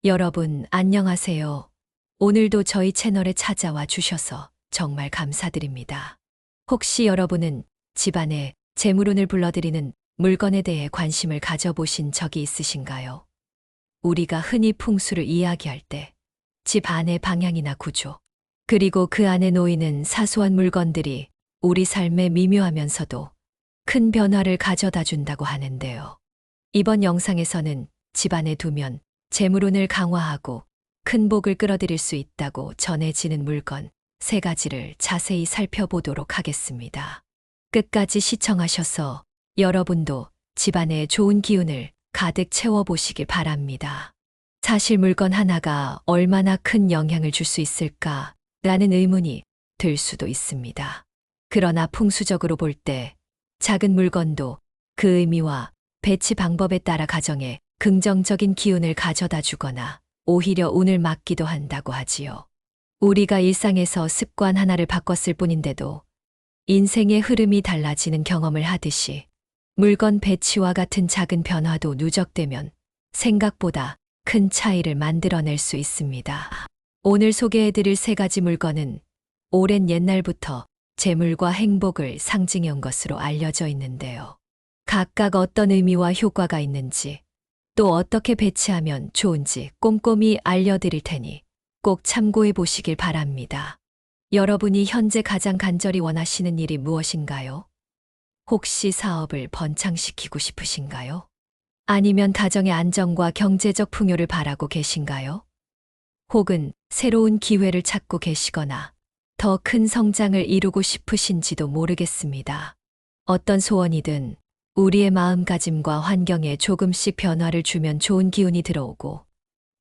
여러분, 안녕하세요. 오늘도 저희 채널에 찾아와 주셔서 정말 감사드립니다. 혹시 여러분은 집안에 재물운을 불러들이는 물건에 대해 관심을 가져보신 적이 있으신가요? 우리가 흔히 풍수를 이야기할 때 집 안의 방향이나 구조, 그리고 그 안에 놓이는 사소한 물건들이 우리 삶에 미묘하면서도 큰 변화를 가져다 준다고 하는데요. 이번 영상에서는 집 안에 두면 재물운을 강화하고 큰 복을 끌어들일 수 있다고 전해지는 물건 3가지를 자세히 살펴보도록 하겠습니다. 끝까지 시청하셔서 여러분도 집안에 좋은 기운을 가득 채워보시길 바랍니다. 사실 물건 하나가 얼마나 큰 영향을 줄 수 있을까라는 의문이 들 수도 있습니다. 그러나 풍수적으로 볼 때 작은 물건도 그 의미와 배치 방법에 따라 가정에 긍정적인 기운을 가져다 주거나 오히려 운을 막기도 한다고 하지요. 우리가 일상에서 습관 하나를 바꿨을 뿐인데도 인생의 흐름이 달라지는 경험을 하듯이 물건 배치와 같은 작은 변화도 누적되면 생각보다 큰 차이를 만들어낼 수 있습니다. 오늘 소개해드릴 3가지 물건은 오랜 옛날부터 재물과 행복을 상징해온 것으로 알려져 있는데요. 각각 어떤 의미와 효과가 있는지 또 어떻게 배치하면 좋은지 꼼꼼히 알려드릴 테니 꼭 참고해 보시길 바랍니다. 여러분이 현재 가장 간절히 원하시는 일이 무엇인가요? 혹시 사업을 번창시키고 싶으신가요? 아니면 가정의 안정과 경제적 풍요를 바라고 계신가요? 혹은 새로운 기회를 찾고 계시거나 더 큰 성장을 이루고 싶으신지도 모르겠습니다. 어떤 소원이든 우리의 마음가짐과 환경에 조금씩 변화를 주면 좋은 기운이 들어오고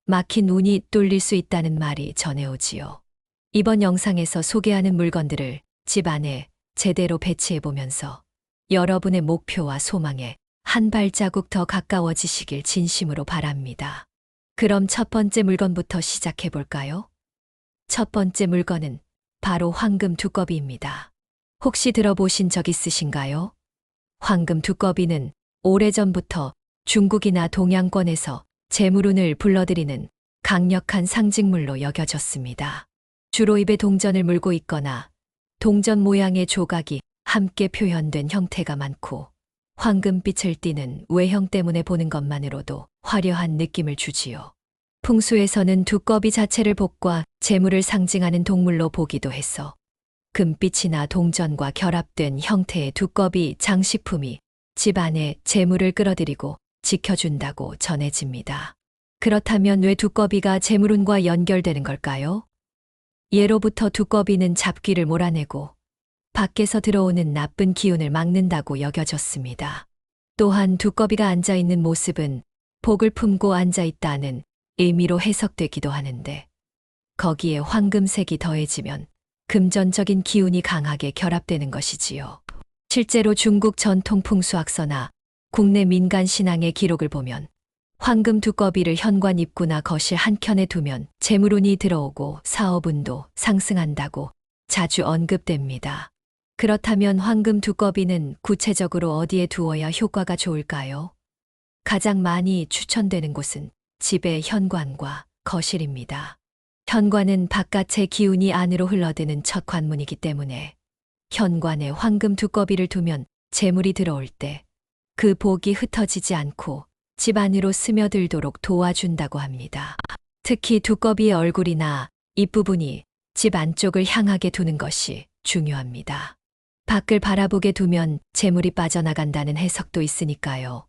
막힌 운이 뚫릴 수 있다는 말이 전해오지요. 이번 영상에서 소개하는 물건들을 집 안에 제대로 배치해보면서 여러분의 목표와 소망에 한 발자국 더 가까워지시길 진심으로 바랍니다. 그럼 첫 번째 물건부터 시작해볼까요? 첫 번째 물건은 바로 황금 두꺼비입니다. 혹시 들어보신 적 있으신가요? 황금 두꺼비는 오래전부터 중국이나 동양권에서 재물운을 불러들이는 강력한 상징물로 여겨졌습니다. 주로 입에 동전을 물고 있거나 동전 모양의 조각이 함께 표현된 형태가 많고 황금빛을 띠는 외형 때문에 보는 것만으로도 화려한 느낌을 주지요. 풍수에서는 두꺼비 자체를 복과 재물을 상징하는 동물로 보기도 해서 금빛이나 동전과 결합된 형태의 두꺼비 장식품이 집 안에 재물을 끌어들이고 지켜준다고 전해집니다. 그렇다면 왜 두꺼비가 재물운과 연결되는 걸까요? 예로부터 두꺼비는 잡귀를 몰아내고 밖에서 들어오는 나쁜 기운을 막는다고 여겨졌습니다. 또한 두꺼비가 앉아있는 모습은 복을 품고 앉아있다는 의미로 해석되기도 하는데 거기에 황금색이 더해지면 금전적인 기운이 강하게 결합되는 것이지요. 실제로 중국 전통 풍수학서나 국내 민간 신앙의 기록을 보면 황금 두꺼비를 현관 입구나 거실 한켠에 두면 재물운이 들어오고 사업운도 상승한다고 자주 언급됩니다. 그렇다면 황금 두꺼비는 구체적으로 어디에 두어야 효과가 좋을까요? 가장 많이 추천되는 곳은 집의 현관과 거실입니다. 현관은 바깥의 기운이 안으로 흘러드는 첫 관문이기 때문에 현관에 황금 두꺼비를 두면 재물이 들어올 때 그 복이 흩어지지 않고 집 안으로 스며들도록 도와준다고 합니다. 특히 두꺼비의 얼굴이나 입부분이 집 안쪽을 향하게 두는 것이 중요합니다. 밖을 바라보게 두면 재물이 빠져나간다는 해석도 있으니까요.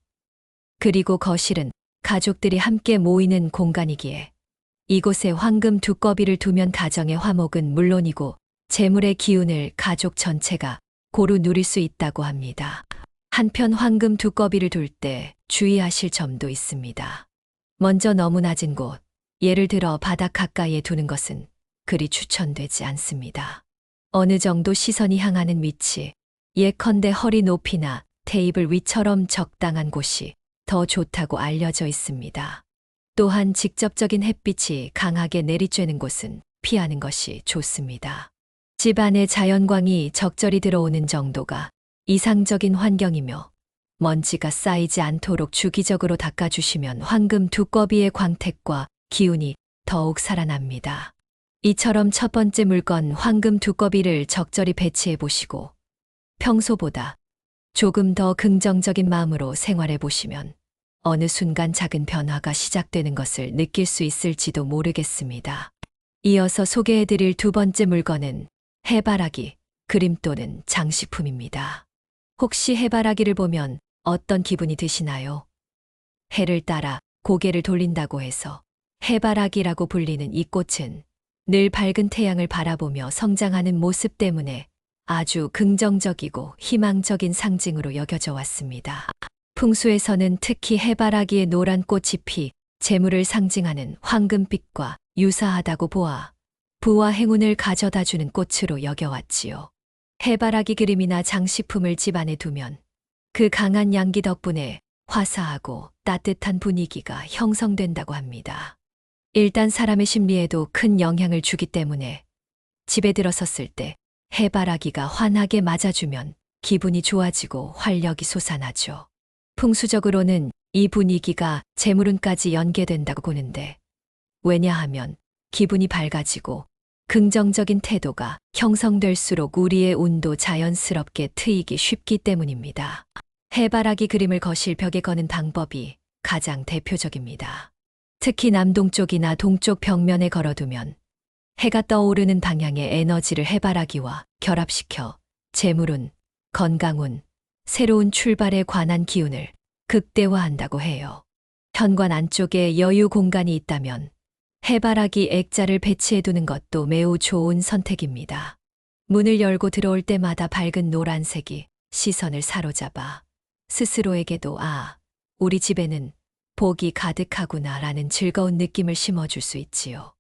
그리고 거실은 가족들이 함께 모이는 공간이기에 이곳에 황금 두꺼비를 두면 가정의 화목은 물론이고 재물의 기운을 가족 전체가 고루 누릴 수 있다고 합니다. 한편 황금 두꺼비를 둘 때 주의하실 점도 있습니다. 먼저 너무 낮은 곳, 예를 들어 바닥 가까이에 두는 것은 그리 추천되지 않습니다. 어느 정도 시선이 향하는 위치, 예컨대 허리 높이나 테이블 위처럼 적당한 곳이 더 좋다고 알려져 있습니다. 또한 직접적인 햇빛이 강하게 내리쬐는 곳은 피하는 것이 좋습니다. 집 안에 자연광이 적절히 들어오는 정도가 이상적인 환경이며 먼지가 쌓이지 않도록 주기적으로 닦아주시면 황금 두꺼비의 광택과 기운이 더욱 살아납니다. 이처럼 첫 번째 물건 황금 두꺼비를 적절히 배치해 보시고 평소보다 조금 더 긍정적인 마음으로 생활해 보시면 어느 순간 작은 변화가 시작되는 것을 느낄 수 있을지도 모르겠습니다. 이어서 소개해 드릴 두 번째 물건은 해바라기, 그림 또는 장식품입니다. 혹시 해바라기를 보면 어떤 기분이 드시나요? 해를 따라 고개를 돌린다고 해서 해바라기라고 불리는 이 꽃은 늘 밝은 태양을 바라보며 성장하는 모습 때문에 아주 긍정적이고 희망적인 상징으로 여겨져 왔습니다. 풍수에서는 특히 해바라기의 노란 꽃잎이 재물을 상징하는 황금빛과 유사하다고 보아 부와 행운을 가져다 주는 꽃으로 여겨왔지요. 해바라기 그림이나 장식품을 집안에 두면 그 강한 양기 덕분에 화사하고 따뜻한 분위기가 형성된다고 합니다. 일단 사람의 심리에도 큰 영향을 주기 때문에 집에 들어섰을 때 해바라기가 환하게 맞아주면 기분이 좋아지고 활력이 솟아나죠. 풍수적으로는 이 분위기가 재물운까지 연계된다고 보는데, 왜냐하면 기분이 밝아지고 긍정적인 태도가 형성될수록 우리의 운도 자연스럽게 트이기 쉽기 때문입니다. 해바라기 그림을 거실 벽에 거는 방법이 가장 대표적입니다. 특히 남동쪽이나 동쪽 벽면에 걸어두면 해가 떠오르는 방향의 에너지를 해바라기와 결합시켜 재물운, 건강운, 새로운 출발에 관한 기운을 극대화한다고 해요. 현관 안쪽에 여유 공간이 있다면 해바라기 액자를 배치해 두는 것도 매우 좋은 선택입니다. 문을 열고 들어올 때마다 밝은 노란색이 시선을 사로잡아 스스로에게도 우리 집에는 복이 가득하구나 라는 즐거운 느낌을 심어줄 수 있지요.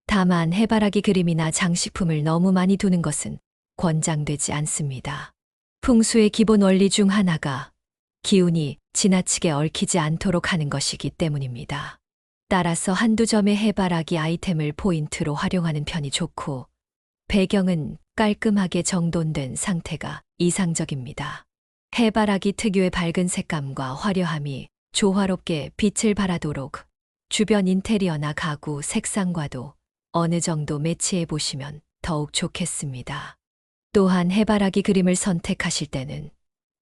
다만 해바라기 그림이나 장식품을 너무 많이 두는 것은 권장되지 않습니다. 풍수의 기본 원리 중 하나가 기운이 지나치게 얽히지 않도록 하는 것이기 때문입니다. 따라서 한두 점의 해바라기 아이템을 포인트로 활용하는 편이 좋고, 배경은 깔끔하게 정돈된 상태가 이상적입니다. 해바라기 특유의 밝은 색감과 화려함이 조화롭게 빛을 발하도록 주변 인테리어나 가구 색상과도 어느 정도 매치해 보시면 더욱 좋겠습니다. 또한 해바라기 그림을 선택하실 때는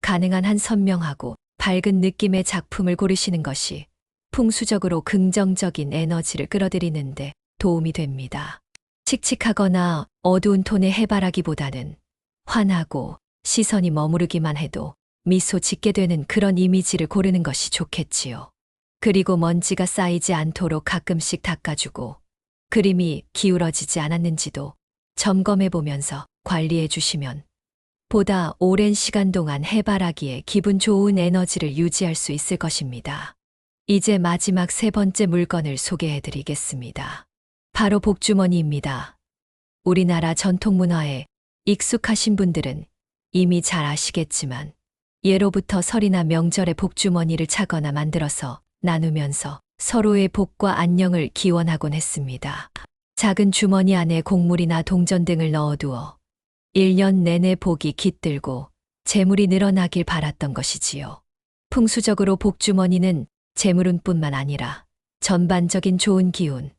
가능한 한 선명하고 밝은 느낌의 작품을 고르시는 것이 풍수적으로 긍정적인 에너지를 끌어들이는데 도움이 됩니다. 칙칙하거나 어두운 톤의 해바라기보다는 환하고 시선이 머무르기만 해도 미소 짓게 되는 그런 이미지를 고르는 것이 좋겠지요. 그리고 먼지가 쌓이지 않도록 가끔씩 닦아주고 그림이 기울어지지 않았는지도 점검해 보면서 관리해 주시면 보다 오랜 시간 동안 해바라기에 기분 좋은 에너지를 유지할 수 있을 것입니다. 이제 마지막 세 번째 물건을 소개해 드리겠습니다. 바로 복주머니입니다. 우리나라 전통 문화에 익숙하신 분들은 이미 잘 아시겠지만 예로부터 설이나 명절에 복주머니를 차거나 만들어서 나누면서 서로의 복과 안녕을 기원하곤 했습니다. 작은 주머니 안에 곡물이나 동전 등을 넣어두어 1년 내내 복이 깃들고 재물이 늘어나길 바랐던 것이지요. 풍수적으로 복주머니는 재물운뿐만 아니라 전반적인 좋은 기운,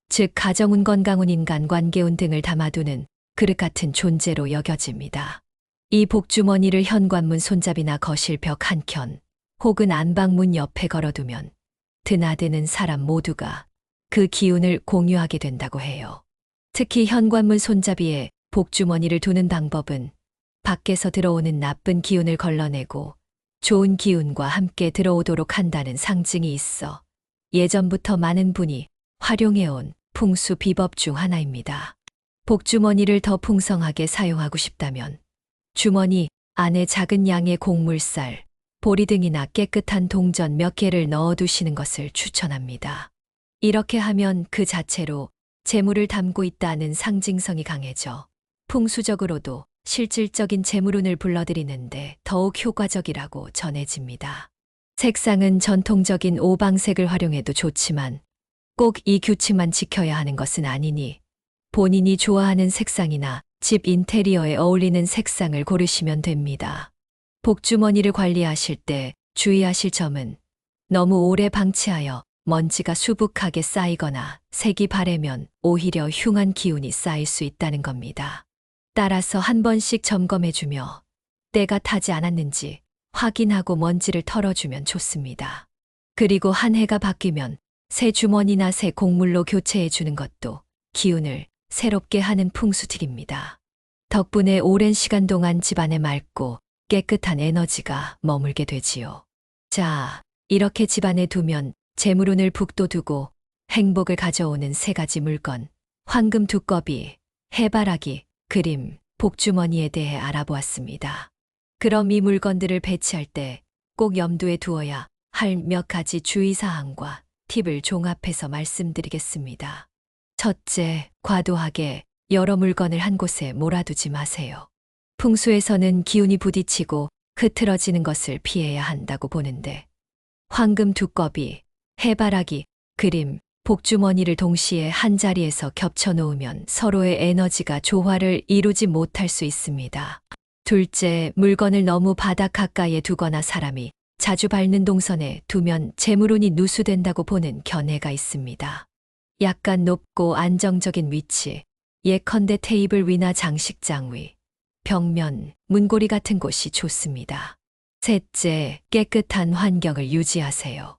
즉 가정운, 건강운, 인간관계운 등을 담아두는 그릇 같은 존재로 여겨집니다. 이 복주머니를 현관문 손잡이나 거실 벽 한켠 혹은 안방문 옆에 걸어두면 드나드는 사람 모두가 그 기운을 공유하게 된다고 해요. 특히 현관문 손잡이에 복주머니를 두는 방법은 밖에서 들어오는 나쁜 기운을 걸러내고 좋은 기운과 함께 들어오도록 한다는 상징이 있어 예전부터 많은 분이 활용해온 풍수 비법 중 하나입니다. 복주머니를 더 풍성하게 사용하고 싶다면 주머니 안에 작은 양의 곡물살, 보리 등이나 깨끗한 동전 몇 개를 넣어두시는 것을 추천합니다. 이렇게 하면 그 자체로 재물을 담고 있다는 상징성이 강해져 풍수적으로도 실질적인 재물운을 불러들이는데 더욱 효과적이라고 전해집니다. 색상은 전통적인 오방색을 활용해도 좋지만 꼭 이 규칙만 지켜야 하는 것은 아니니 본인이 좋아하는 색상이나 집 인테리어에 어울리는 색상을 고르시면 됩니다. 복주머니를 관리하실 때 주의하실 점은 너무 오래 방치하여 먼지가 수북하게 쌓이거나 색이 바래면 오히려 흉한 기운이 쌓일 수 있다는 겁니다. 따라서 한 번씩 점검해주며 때가 타지 않았는지 확인하고 먼지를 털어주면 좋습니다. 그리고 한 해가 바뀌면 새 주머니나 새 곡물로 교체해주는 것도 기운을 새롭게 하는 풍수팁입니다. 덕분에 오랜 시간 동안 집안에 맑고 깨끗한 에너지가 머물게 되지요. 자, 이렇게 집안에 두면 재물운을 북돋우고 행복을 가져오는 세 가지 물건, 황금 두꺼비, 해바라기, 그림, 복주머니에 대해 알아보았습니다. 그럼 이 물건들을 배치할 때 꼭 염두에 두어야 할 몇 가지 주의사항과 팁을 종합해서 말씀드리겠습니다. 첫째, 과도하게 여러 물건을 한 곳에 몰아두지 마세요. 풍수에서는 기운이 부딪히고 흐트러지는 것을 피해야 한다고 보는데, 황금 두꺼비, 해바라기, 그림, 복주머니를 동시에 한 자리에서 겹쳐 놓으면 서로의 에너지가 조화를 이루지 못할 수 있습니다. 둘째, 물건을 너무 바닥 가까이에 두거나 사람이 자주 밟는 동선에 두면 재물운이 누수된다고 보는 견해가 있습니다. 약간 높고 안정적인 위치, 예컨대 테이블 위나 장식장 위, 벽면, 문고리 같은 곳이 좋습니다. 셋째, 깨끗한 환경을 유지하세요.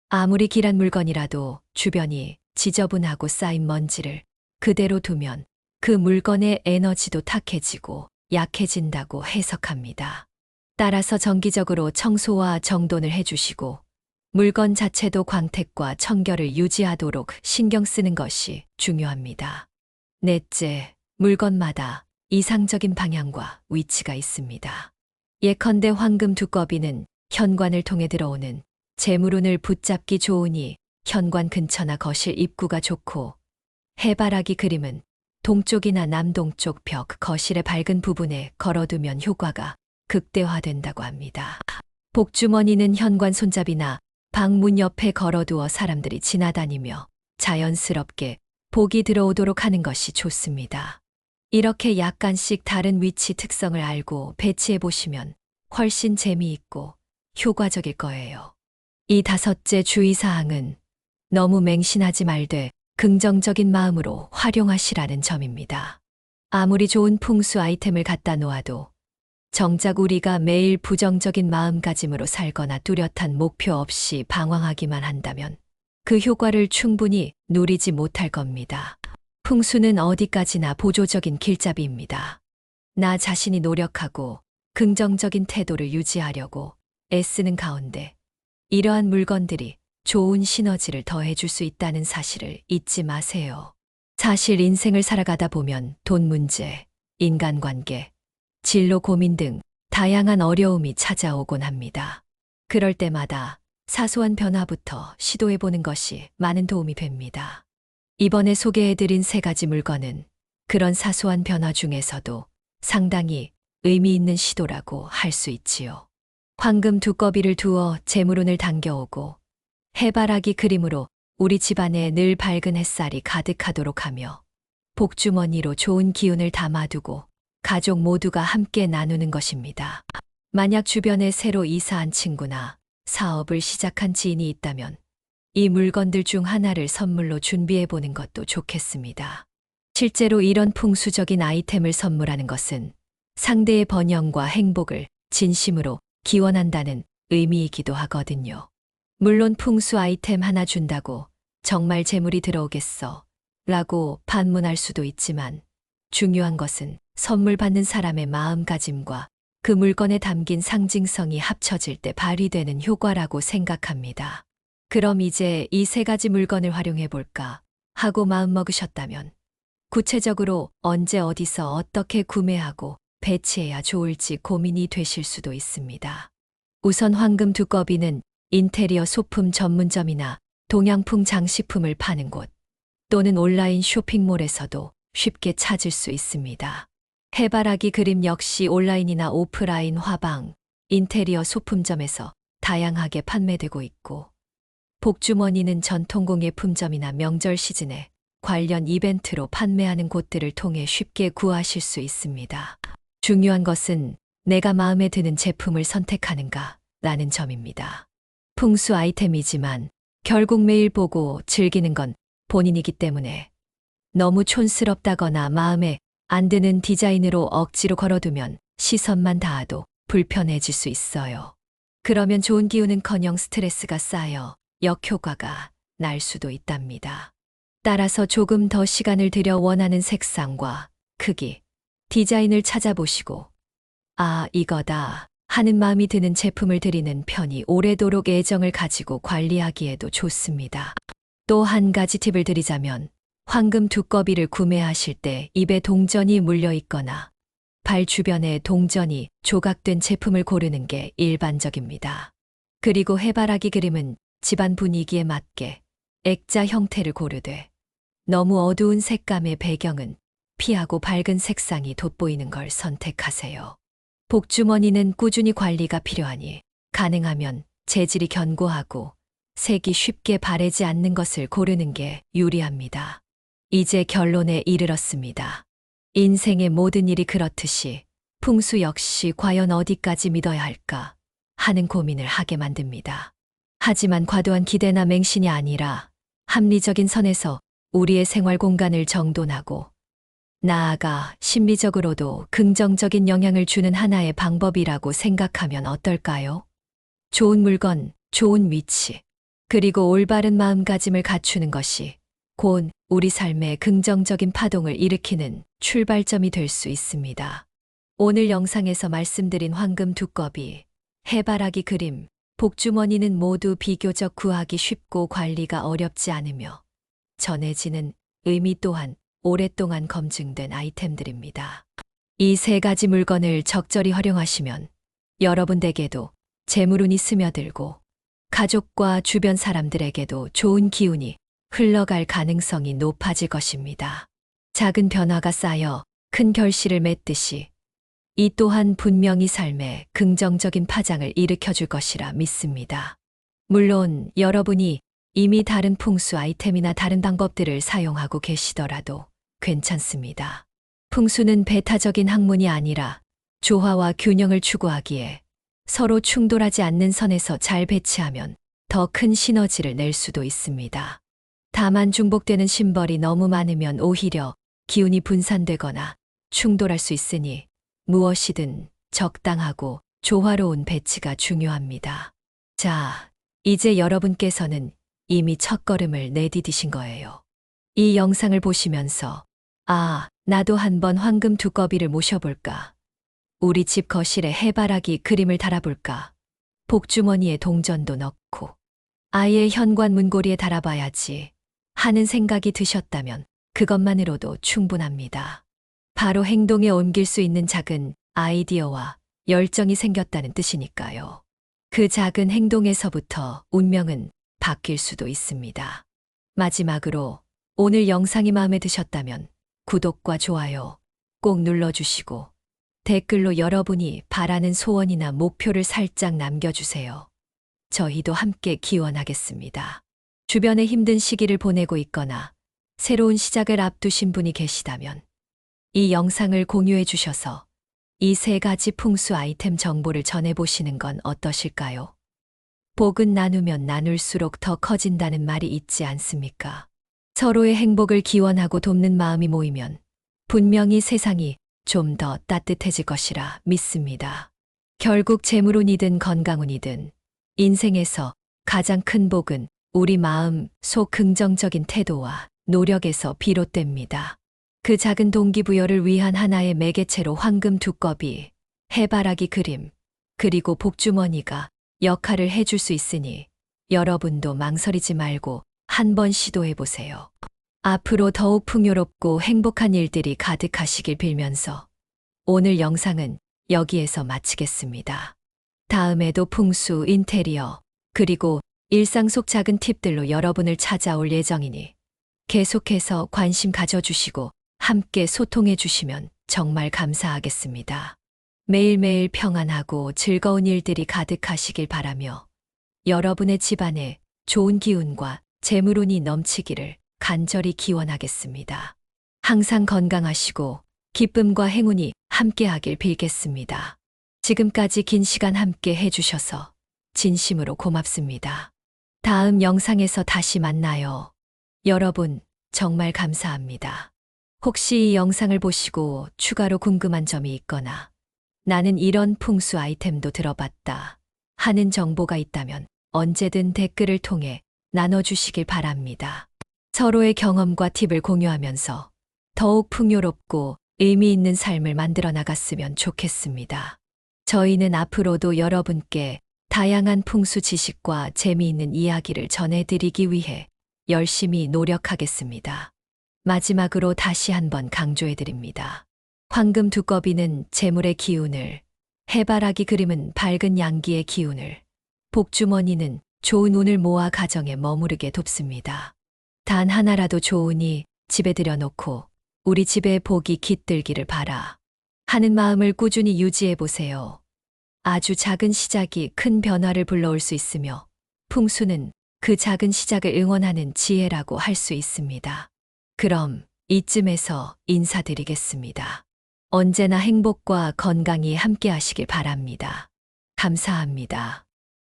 아무리 길한 물건이라도 주변이 지저분하고 쌓인 먼지를 그대로 두면 그 물건의 에너지도 탁해지고 약해진다고 해석합니다. 따라서 정기적으로 청소와 정돈을 해주시고 물건 자체도 광택과 청결을 유지하도록 신경 쓰는 것이 중요합니다. 넷째, 물건마다 이상적인 방향과 위치가 있습니다. 예컨대 황금 두꺼비는 현관을 통해 들어오는 재물운을 붙잡기 좋으니 현관 근처나 거실 입구가 좋고, 해바라기 그림은 동쪽이나 남동쪽 벽, 거실의 밝은 부분에 걸어두면 효과가 극대화된다고 합니다. 복주머니는 현관 손잡이나 방문 옆에 걸어두어 사람들이 지나다니며 자연스럽게 복이 들어오도록 하는 것이 좋습니다. 이렇게 약간씩 다른 위치 특성을 알고 배치해 보시면 훨씬 재미있고 효과적일 거예요. 이 다섯째 주의사항은 너무 맹신하지 말되 긍정적인 마음으로 활용하시라는 점입니다. 아무리 좋은 풍수 아이템을 갖다 놓아도 정작 우리가 매일 부정적인 마음가짐으로 살거나 뚜렷한 목표 없이 방황하기만 한다면 그 효과를 충분히 누리지 못할 겁니다. 풍수는 어디까지나 보조적인 길잡이입니다. 나 자신이 노력하고 긍정적인 태도를 유지하려고 애쓰는 가운데 이러한 물건들이 좋은 시너지를 더해줄 수 있다는 사실을 잊지 마세요. 사실 인생을 살아가다 보면 돈 문제, 인간관계, 진로 고민 등 다양한 어려움이 찾아오곤 합니다. 그럴 때마다 사소한 변화부터 시도해보는 것이 많은 도움이 됩니다. 이번에 소개해드린 세 가지 물건은 그런 사소한 변화 중에서도 상당히 의미 있는 시도라고 할 수 있지요. 황금 두꺼비를 두어 재물운을 당겨오고, 해바라기 그림으로 우리 집안에 늘 밝은 햇살이 가득하도록 하며, 복주머니로 좋은 기운을 담아두고 가족 모두가 함께 나누는 것입니다. 만약 주변에 새로 이사한 친구나 사업을 시작한 지인이 있다면 이 물건들 중 하나를 선물로 준비해 보는 것도 좋겠습니다. 실제로 이런 풍수적인 아이템을 선물하는 것은 상대의 번영과 행복을 진심으로 기원한다는 의미이기도 하거든요. 물론 풍수 아이템 하나 준다고 정말 재물이 들어오겠어 라고 반문할 수도 있지만, 중요한 것은 선물 받는 사람의 마음가짐과 그 물건에 담긴 상징성이 합쳐질 때 발휘되는 효과라고 생각합니다. 그럼 이제 이 세 가지 물건을 활용해 볼까 하고 마음먹으셨다면 구체적으로 언제 어디서 어떻게 구매하고 배치해야 좋을지 고민이 되실 수도 있습니다. 우선 황금 두꺼비는 인테리어 소품 전문점이나 동양풍 장식품을 파는 곳 또는 온라인 쇼핑몰에서도 쉽게 찾을 수 있습니다. 해바라기 그림 역시 온라인이나 오프라인 화방, 인테리어 소품점에서 다양하게 판매되고 있고, 복주머니는 전통공예품점이나 명절 시즌에 관련 이벤트로 판매하는 곳들을 통해 쉽게 구하실 수 있습니다. 중요한 것은 내가 마음에 드는 제품을 선택하는가 라는 점입니다. 풍수 아이템이지만 결국 매일 보고 즐기는 건 본인이기 때문에 너무 촌스럽다거나 마음에 안 드는 디자인으로 억지로 걸어두면 시선만 닿아도 불편해질 수 있어요. 그러면 좋은 기운은커녕 스트레스가 쌓여 역효과가 날 수도 있답니다. 따라서 조금 더 시간을 들여 원하는 색상과 크기, 디자인을 찾아보시고 아, 이거다 하는 마음이 드는 제품을 드리는 편이 오래도록 애정을 가지고 관리하기에도 좋습니다. 또 한 가지 팁을 드리자면 황금 두꺼비를 구매하실 때 입에 동전이 물려 있거나 발 주변에 동전이 조각된 제품을 고르는 게 일반적입니다. 그리고 해바라기 그림은 집안 분위기에 맞게 액자 형태를 고르되 너무 어두운 색감의 배경은 피하고 밝은 색상이 돋보이는 걸 선택하세요. 복주머니는 꾸준히 관리가 필요하니 가능하면 재질이 견고하고 색이 쉽게 바래지 않는 것을 고르는 게 유리합니다. 이제 결론에 이르렀습니다. 인생의 모든 일이 그렇듯이 풍수 역시 과연 어디까지 믿어야 할까 하는 고민을 하게 만듭니다. 하지만 과도한 기대나 맹신이 아니라 합리적인 선에서 우리의 생활 공간을 정돈하고 나아가 심리적으로도 긍정적인 영향을 주는 하나의 방법이라고 생각하면 어떨까요? 좋은 물건, 좋은 위치, 그리고 올바른 마음가짐을 갖추는 것이 곧 우리 삶에 긍정적인 파동을 일으키는 출발점이 될 수 있습니다. 오늘 영상에서 말씀드린 황금 두꺼비, 해바라기 그림, 복주머니는 모두 비교적 구하기 쉽고 관리가 어렵지 않으며 전해지는 의미 또한 오랫동안 검증된 아이템들입니다. 이 세 가지 물건을 적절히 활용하시면 여러분 댁에도 재물운이 스며들고 가족과 주변 사람들에게도 좋은 기운이 흘러갈 가능성이 높아질 것입니다. 작은 변화가 쌓여 큰 결실을 맺듯이 이 또한 분명히 삶에 긍정적인 파장을 일으켜줄 것이라 믿습니다. 물론 여러분이 이미 다른 풍수 아이템이나 다른 방법들을 사용하고 계시더라도 괜찮습니다. 풍수는 배타적인 학문이 아니라 조화와 균형을 추구하기에 서로 충돌하지 않는 선에서 잘 배치하면 더 큰 시너지를 낼 수도 있습니다. 다만 중복되는 심벌이 너무 많으면 오히려 기운이 분산되거나 충돌할 수 있으니 무엇이든 적당하고 조화로운 배치가 중요합니다. 자, 이제 여러분께서는 이미 첫걸음을 내디디신 거예요. 이 영상을 보시면서 아, 나도 한번 황금 두꺼비를 모셔볼까? 우리 집 거실에 해바라기 그림을 달아볼까? 복주머니에 동전도 넣고 아예 현관 문고리에 달아봐야지 하는 생각이 드셨다면 그것만으로도 충분합니다. 바로 행동에 옮길 수 있는 작은 아이디어와 열정이 생겼다는 뜻이니까요. 그 작은 행동에서부터 운명은 바뀔 수도 있습니다. 마지막으로 오늘 영상이 마음에 드셨다면 구독과 좋아요 꼭 눌러주시고 댓글로 여러분이 바라는 소원이나 목표를 살짝 남겨주세요. 저희도 함께 기원하겠습니다. 주변에 힘든 시기를 보내고 있거나 새로운 시작을 앞두신 분이 계시다면 이 영상을 공유해 주셔서 이 세 가지 풍수 아이템 정보를 전해보시는 건 어떠실까요? 복은 나누면 나눌수록 더 커진다는 말이 있지 않습니까? 서로의 행복을 기원하고 돕는 마음이 모이면 분명히 세상이 좀 더 따뜻해질 것이라 믿습니다. 결국 재물운이든 건강운이든 인생에서 가장 큰 복은 우리 마음 속 긍정적인 태도와 노력에서 비롯됩니다. 그 작은 동기부여를 위한 하나의 매개체로 황금 두꺼비, 해바라기 그림, 그리고 복주머니가 역할을 해줄 수 있으니 여러분도 망설이지 말고 한번 시도해보세요. 앞으로 더욱 풍요롭고 행복한 일들이 가득하시길 빌면서 오늘 영상은 여기에서 마치겠습니다. 다음에도 풍수, 인테리어, 그리고 일상 속 작은 팁들로 여러분을 찾아올 예정이니 계속해서 관심 가져주시고 함께 소통해 주시면 정말 감사하겠습니다. 매일매일 평안하고 즐거운 일들이 가득하시길 바라며 여러분의 집안에 좋은 기운과 재물운이 넘치기를 간절히 기원하겠습니다. 항상 건강하시고 기쁨과 행운이 함께하길 빌겠습니다. 지금까지 긴 시간 함께 해주셔서 진심으로 고맙습니다. 다음 영상에서 다시 만나요. 여러분, 정말 감사합니다. 혹시 이 영상을 보시고 추가로 궁금한 점이 있거나 나는 이런 풍수 아이템도 들어봤다 하는 정보가 있다면 언제든 댓글을 통해 나눠주시길 바랍니다. 서로의 경험과 팁을 공유하면서 더욱 풍요롭고 의미 있는 삶을 만들어 나갔으면 좋겠습니다. 저희는 앞으로도 여러분께 다양한 풍수 지식과 재미있는 이야기를 전해드리기 위해 열심히 노력하겠습니다. 마지막으로 다시 한번 강조해드립니다. 황금 두꺼비는 재물의 기운을, 해바라기 그림은 밝은 양기의 기운을, 복주머니는 좋은 운을 모아 가정에 머무르게 돕습니다. 단 하나라도 좋으니 집에 들여놓고 우리 집에 복이 깃들기를 바라 하는 마음을 꾸준히 유지해 보세요. 아주 작은 시작이 큰 변화를 불러올 수 있으며 풍수는 그 작은 시작을 응원하는 지혜라고 할 수 있습니다. 그럼 이쯤에서 인사드리겠습니다. 언제나 행복과 건강히 함께 하시길 바랍니다. 감사합니다.